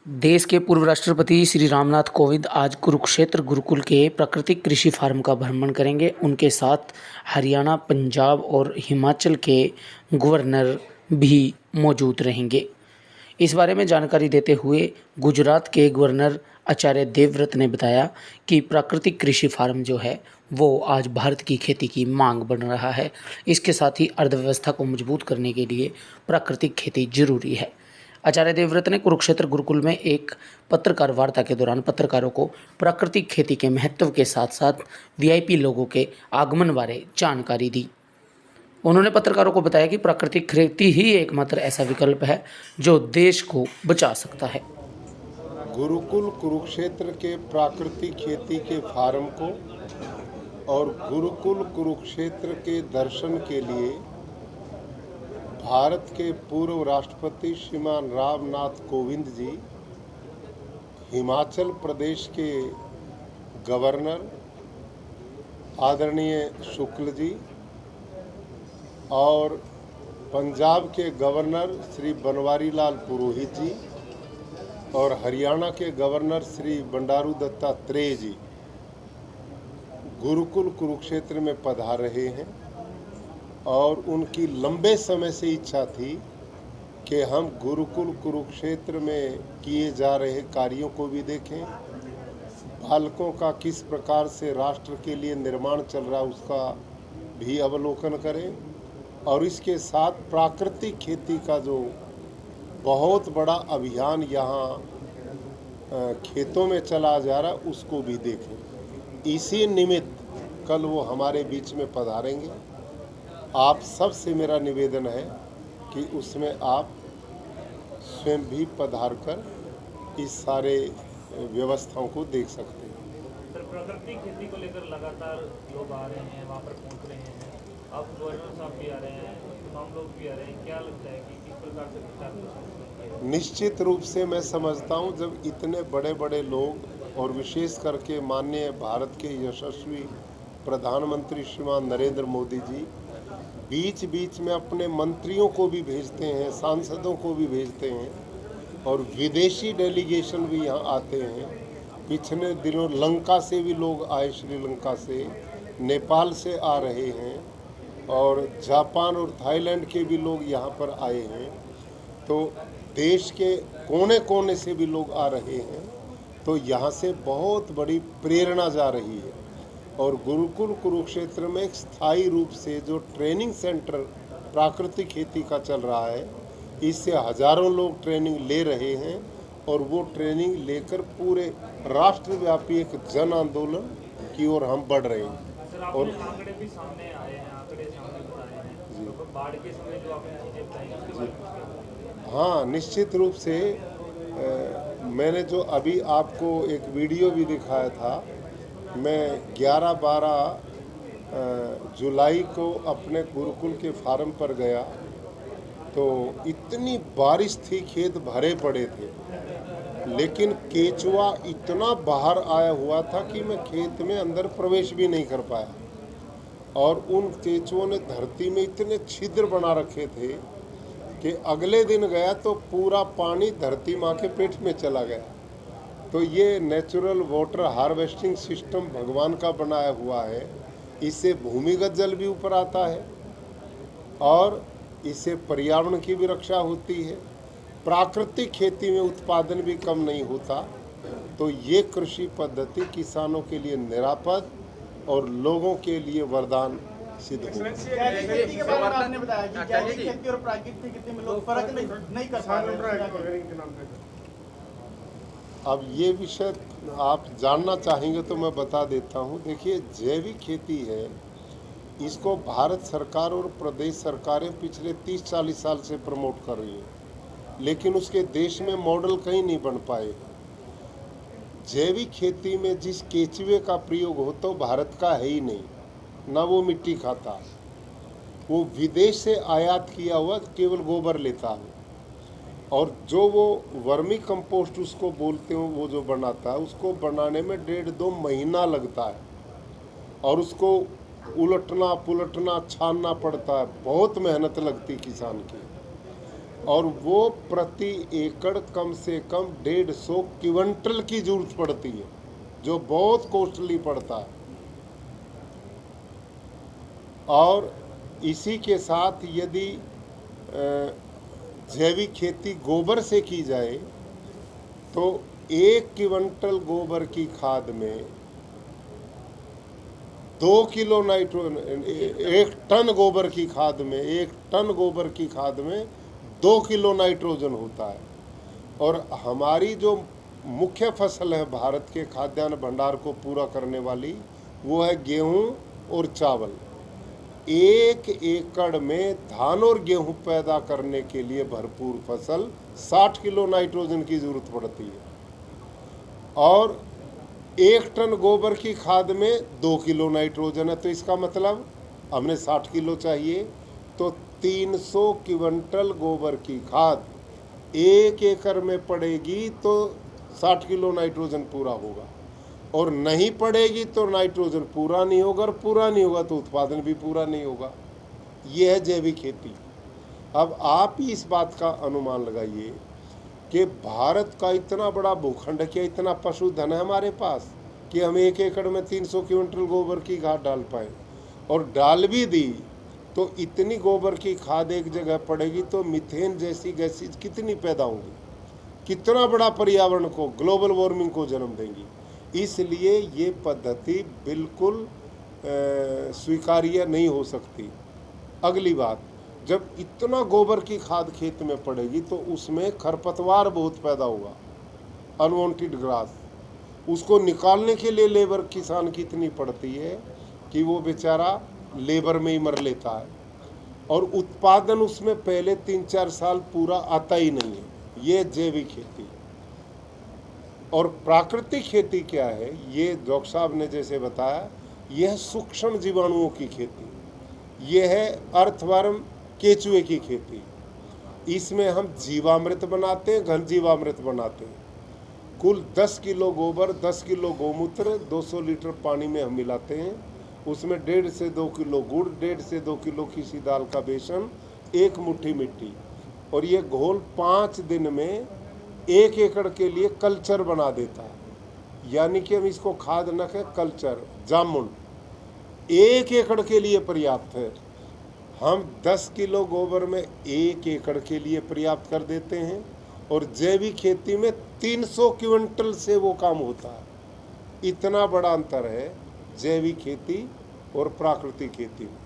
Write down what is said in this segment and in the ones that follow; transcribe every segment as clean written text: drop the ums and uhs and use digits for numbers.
देश के पूर्व राष्ट्रपति श्री रामनाथ कोविंद आज कुरुक्षेत्र गुरुकुल के प्राकृतिक कृषि फार्म का भ्रमण करेंगे। उनके साथ हरियाणा, पंजाब और हिमाचल के गवर्नर भी मौजूद रहेंगे। इस बारे में जानकारी देते हुए गुजरात के गवर्नर आचार्य देवव्रत ने बताया कि प्राकृतिक कृषि फार्म जो है वो आज भारत की खेती की मांग बढ़ रहा है। इसके साथ ही अर्थव्यवस्था को मजबूत करने के लिए प्राकृतिक खेती जरूरी है। आचार्य देवव्रत ने कुरुक्षेत्र गुरुकुल में एक पत्रकार वार्ता के दौरान पत्रकारों को प्राकृतिक खेती के महत्व के साथ साथ वीआईपी लोगों के आगमन बारे जानकारी दी। उन्होंने पत्रकारों को बताया कि प्राकृतिक खेती ही एकमात्र ऐसा विकल्प है जो देश को बचा सकता है। गुरुकुल कुरुक्षेत्र के प्राकृतिक खेती के फार्म को और गुरुकुल कुरुक्षेत्र के दर्शन के लिए भारत के पूर्व राष्ट्रपति श्रीमान रामनाथ कोविंद जी, हिमाचल प्रदेश के गवर्नर आदरणीय शुक्ल जी और पंजाब के गवर्नर श्री बनवारी लाल पुरोहित जी और हरियाणा के गवर्नर श्री बंडारू दत्तात्रेय जी गुरुकुल कुरुक्षेत्र में पधार रहे हैं और उनकी लंबे समय से इच्छा थी कि हम गुरुकुल कुरुक्षेत्र में किए जा रहे कार्यों को भी देखें, बालकों का किस प्रकार से राष्ट्र के लिए निर्माण चल रहा उसका भी अवलोकन करें और इसके साथ प्राकृतिक खेती का जो बहुत बड़ा अभियान यहाँ खेतों में चला जा रहा उसको भी देखें। इसी निमित्त कल वो हमारे बीच में पधारेंगे। आप सबसे मेरा निवेदन है कि उसमें आप स्वयं भी पधार कर इस सारे व्यवस्थाओं को देख सकते हैं। सर, प्राकृतिक खेती को लेकर लगातार लोग आ रहे हैं, वहाँ पर पहुँच रहे हैं। अब गवर्नर साहब भी आ रहे हैं, तमाम लोग भी आ रहे हैं। क्या लगता है कि किस प्रकार से विचार? निश्चित रूप से मैं समझता हूँ जब इतने बड़े बड़े लोग और विशेष करके माननीय भारत के यशस्वी प्रधानमंत्री श्रीमान नरेंद्र मोदी जी बीच बीच में अपने मंत्रियों को भी भेजते हैं, सांसदों को भी भेजते हैं और विदेशी डेलीगेशन भी यहाँ आते हैं। पिछले दिनों लंका से भी लोग आए, श्रीलंका से, नेपाल से आ रहे हैं और जापान और थाईलैंड के भी लोग यहाँ पर आए हैं। तो देश के कोने कोने से भी लोग आ रहे हैं। तो यहाँ से बहुत बड़ी प्रेरणा जा रही है और गुरुकुल कुरुक्षेत्र में एक स्थायी रूप से जो ट्रेनिंग सेंटर प्राकृतिक खेती का चल रहा है, इससे हजारों लोग ट्रेनिंग ले रहे हैं और वो ट्रेनिंग लेकर पूरे राष्ट्रव्यापी एक जन आंदोलन की ओर हम बढ़ रहे हैं। और आंकड़े भी सामने आए हैं, आंकड़े सामने बताए हैं तो बाढ़ के समय जो आपने चीजें बताई उसके बारे में। हाँ, निश्चित रूप से मैंने जो अभी आपको एक वीडियो भी दिखाया था, मैं 11-12 जुलाई को अपने गुरुकुल के फार्म पर गया तो इतनी बारिश थी, खेत भरे पड़े थे, लेकिन केचुआ इतना बाहर आया हुआ था कि मैं खेत में अंदर प्रवेश भी नहीं कर पाया और उन केचुओं ने धरती में इतने छिद्र बना रखे थे कि अगले दिन गया तो पूरा पानी धरती माँ के पेट में चला गया। तो ये नेचुरल वाटर हार्वेस्टिंग सिस्टम भगवान का बनाया हुआ है। इससे भूमिगत जल भी ऊपर आता है और इससे पर्यावरण की भी रक्षा होती है। प्राकृतिक खेती में उत्पादन भी कम नहीं होता। तो ये कृषि पद्धति किसानों के लिए निरापद और लोगों के लिए वरदान सिद्ध होगी। अब ये विषय आप जानना चाहेंगे तो मैं बता देता हूँ। देखिए, जैविक खेती है, इसको भारत सरकार और प्रदेश सरकारें पिछले 30-40 साल से प्रमोट कर रही हैं, लेकिन उसके देश में मॉडल कहीं नहीं बन पाए। जैविक खेती में जिस केचुए का प्रयोग होता वो भारत का है ही नहीं, ना वो मिट्टी खाता, वो विदेश से आयात किया हुआ केवल गोबर लेता है और जो वो वर्मी कंपोस्ट उसको बोलते हो, वो जो बनाता है उसको बनाने में 1.5-2 महीना लगता है और उसको उलटना पुलटना छानना पड़ता है, बहुत मेहनत लगती किसान की। और वो प्रति एकड़ कम से कम 150 क्विंटल की जरूरत पड़ती है, जो बहुत कॉस्टली पड़ता है। और इसी के साथ यदि जैविक खेती गोबर से की जाए तो 1 क्विंटल गोबर की खाद में 2 किलो नाइट्रोजन, 1 टन गोबर की खाद में 1 टन गोबर की खाद में 2 किलो नाइट्रोजन होता है। और हमारी जो मुख्य फसल है भारत के खाद्यान्न भंडार को पूरा करने वाली, वो है गेहूं और चावल। 1 एकड़ में धान और गेहूं पैदा करने के लिए भरपूर फसल 60 किलो नाइट्रोजन की जरूरत पड़ती है। और 1 टन गोबर की खाद में 2 किलो नाइट्रोजन है, तो इसका मतलब हमने 60 किलो चाहिए, तो 300 क्विंटल गोबर की खाद 1 एकड़ में पड़ेगी तो 60 किलो नाइट्रोजन पूरा होगा। और नहीं पड़ेगी तो नाइट्रोजन पूरा नहीं होगा, और पूरा नहीं होगा तो उत्पादन भी पूरा नहीं होगा। ये है जैविक खेती। अब आप ही इस बात का अनुमान लगाइए कि भारत का इतना बड़ा भूखंड है, क्या इतना पशुधन है हमारे पास कि हम 1 एकड़ में 300 क्विंटल गोबर की खाद डाल पाए। और डाल भी दी तो इतनी गोबर की खाद एक जगह पड़ेगी तो मीथेन जैसी गैसेज कितनी पैदा होंगी, कितना बड़ा पर्यावरण को, ग्लोबल वार्मिंग को जन्म देंगी। इसलिए ये पद्धति बिल्कुल स्वीकार्य नहीं हो सकती। अगली बात, जब इतना गोबर की खाद खेत में पड़ेगी तो उसमें खरपतवार बहुत पैदा होगा, अनवांटेड ग्रास। उसको निकालने के लिए लेबर किसान की इतनी पड़ती है कि वो बेचारा लेबर में ही मर लेता है, और उत्पादन उसमें पहले 3-4 साल पूरा आता ही नहीं है। ये जैविक खेती। और प्राकृतिक खेती क्या है, ये डॉक्टर साहब ने जैसे बताया, यह सूक्ष्म जीवाणुओं की खेती, यह है अर्थवर्म केचुए की खेती। इसमें हम जीवामृत बनाते हैं, घन जीवामृत बनाते हैं। कुल 10 किलो गोबर, 10 किलो गोमूत्र 200 लीटर पानी में हम मिलाते हैं। उसमें 1.5 से 2 किलो गुड़, 1.5 से 2 किलो किसी दाल का बेसन, 1 मुट्ठी मिट्टी, और ये घोल 5 दिन में 1 एकड़ के लिए कल्चर बना देता है। यानी कि हम इसको खाद न कहें, कल्चर, जामुन 1 एकड़ के लिए पर्याप्त है। हम 10 किलो गोबर में 1 एकड़ के लिए पर्याप्त कर देते हैं, और जैविक खेती में 300 क्विंटल से वो काम होता है। इतना बड़ा अंतर है जैविक खेती और प्राकृतिक खेती में।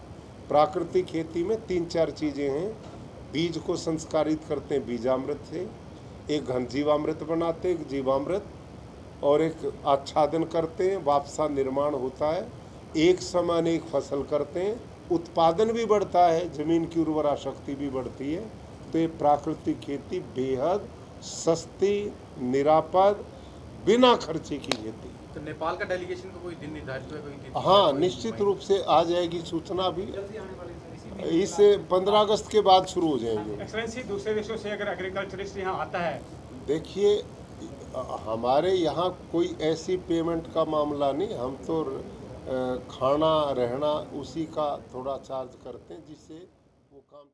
प्राकृतिक खेती में 3-4 चीज़ें हैं। बीज को संस्कारित करते हैं बीजामृत से, एक घन जीवामृत बनाते हैं, एक जीवामृत, और एक आच्छादन करते हैं, वापसा निर्माण होता है, एक समान एक फसल करते हैं, उत्पादन भी बढ़ता है, जमीन की उर्वरा शक्ति भी बढ़ती है। तो ये प्राकृतिक खेती बेहद सस्ती, निरापद, बिना खर्चे की खेती। तो नेपाल का डेलीगेशन का कोई दिन निर्धारित हुआ, कोई तिथि? हाँ, निश्चित रूप से आ जाएगी सूचना भी। इस 15 अगस्त के बाद शुरू हो जाएंगे। एक्सलेंसी, दूसरे देशों से अगर एग्रीकल्चरिस्ट यहाँ आता है, देखिए हमारे यहाँ कोई ऐसी पेमेंट का मामला नहीं, हम तो खाना रहना उसी का थोड़ा चार्ज करते हैं, जिससे वो काम